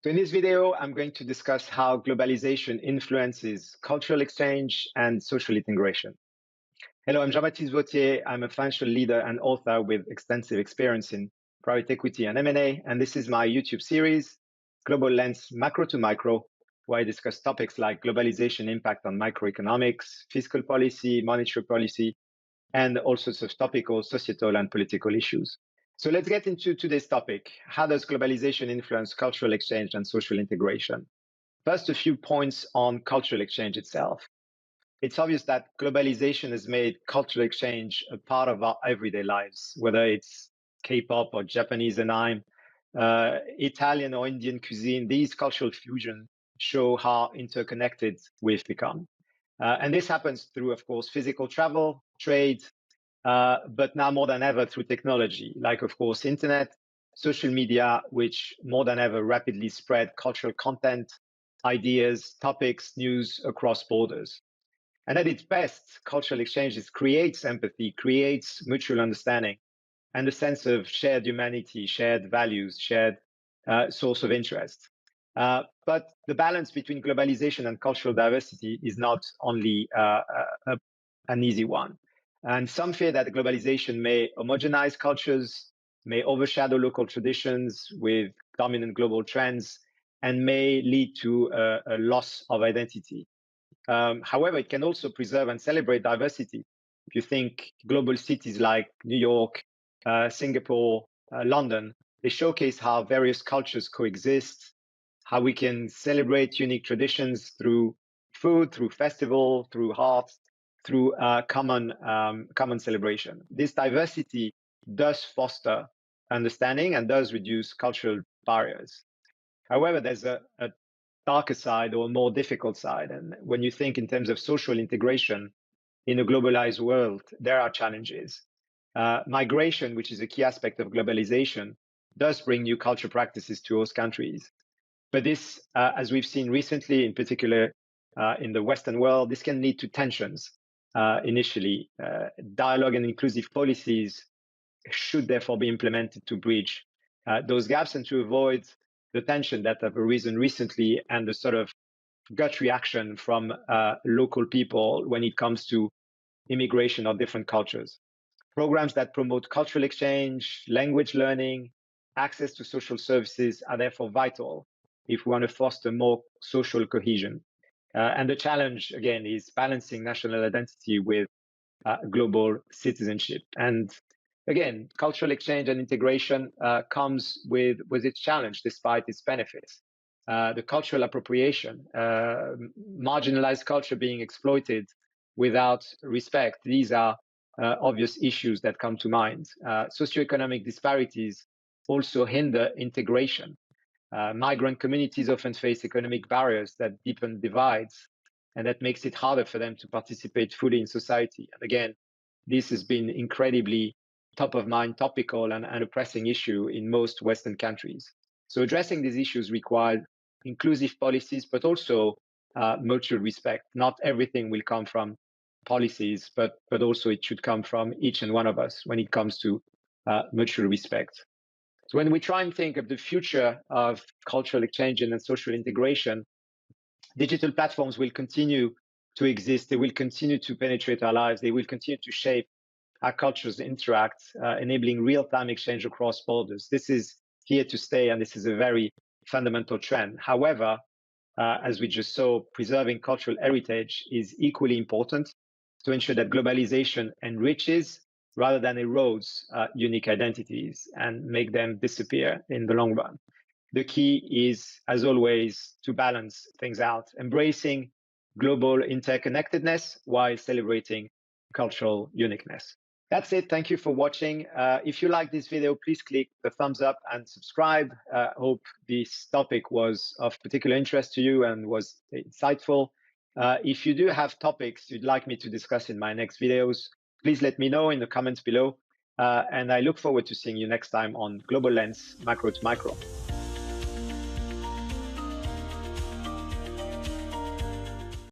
So in this video, I'm going to discuss how globalization influences cultural exchange and social integration. Hello, I'm Jean-Baptiste Wautier. I'm a financial leader and author with extensive experience in private equity and M&A, and this is my YouTube series, Global Lens Macro to Micro, where I discuss topics like globalization impact on microeconomics, fiscal policy, monetary policy, and all sorts of topical, societal, and political issues. So let's get into today's topic. How does globalization influence cultural exchange and social integration? First, a few points on cultural exchange itself. It's obvious that globalization has made cultural exchange a part of our everyday lives, whether it's K-pop or Japanese anime, Italian or Indian cuisine. These cultural fusions show how interconnected we've become. And this happens through, of course, physical travel, trade, but now more than ever through technology, like, of course, internet, social media, which more than ever rapidly spread cultural content, ideas, topics, news across borders. And at its best, cultural exchanges creates empathy, creates mutual understanding, and a sense of shared humanity, shared values, shared source of interest. But the balance between globalization and cultural diversity is not only an easy one. And some fear that globalization may homogenize cultures, may overshadow local traditions with dominant global trends, and may lead to a loss of identity. However, it can also preserve and celebrate diversity. If you think global cities like New York, Singapore, London, they showcase how various cultures coexist, how we can celebrate unique traditions through food, through festival, through art, through common celebration. This diversity does foster understanding and does reduce cultural barriers. However, there's a darker side or more difficult side. And when you think in terms of social integration in a globalized world, there are challenges. Migration, which is a key aspect of globalization, does bring new cultural practices to host countries. But this, as we've seen recently, in particular in the Western world, this can lead to tensions initially. Dialogue and inclusive policies should therefore be implemented to bridge those gaps and to avoid the tension that have arisen recently and the sort of gut reaction from local people when it comes to immigration of different cultures. Programs that promote cultural exchange, language learning, access to social services are therefore vital if we want to foster more social cohesion. And the challenge, again, is balancing national identity with global citizenship. And again, cultural exchange and integration comes with its challenge despite its benefits. The cultural appropriation, marginalized culture being exploited without respect. These are obvious issues that come to mind. Socioeconomic disparities also hinder integration. Migrant communities often face economic barriers that deepen divides, and that makes it harder for them to participate fully in society. And again, this has been incredibly top of mind, topical, and a pressing issue in most Western countries. So addressing these issues requires inclusive policies, but also mutual respect. Not everything will come from policies, but also it should come from each and one of us when it comes to mutual respect. So when we try and think of the future of cultural exchange and social integration, digital platforms will continue to exist. They will continue to penetrate our lives. They will continue to shape how cultures interact, enabling real-time exchange across borders. This is here to stay, and this is a very fundamental trend. However, as we just saw, preserving cultural heritage is equally important to ensure that globalization enriches rather than erodes unique identities and make them disappear in the long run. The key is, as always, to balance things out, embracing global interconnectedness while celebrating cultural uniqueness. That's it. Thank you for watching. If you like this video, please click the thumbs up and subscribe. Hope this topic was of particular interest to you and was insightful. If you do have topics you'd like me to discuss in my next videos, please let me know in the comments below. And I look forward to seeing you next time on Global Lens Macro to Micro.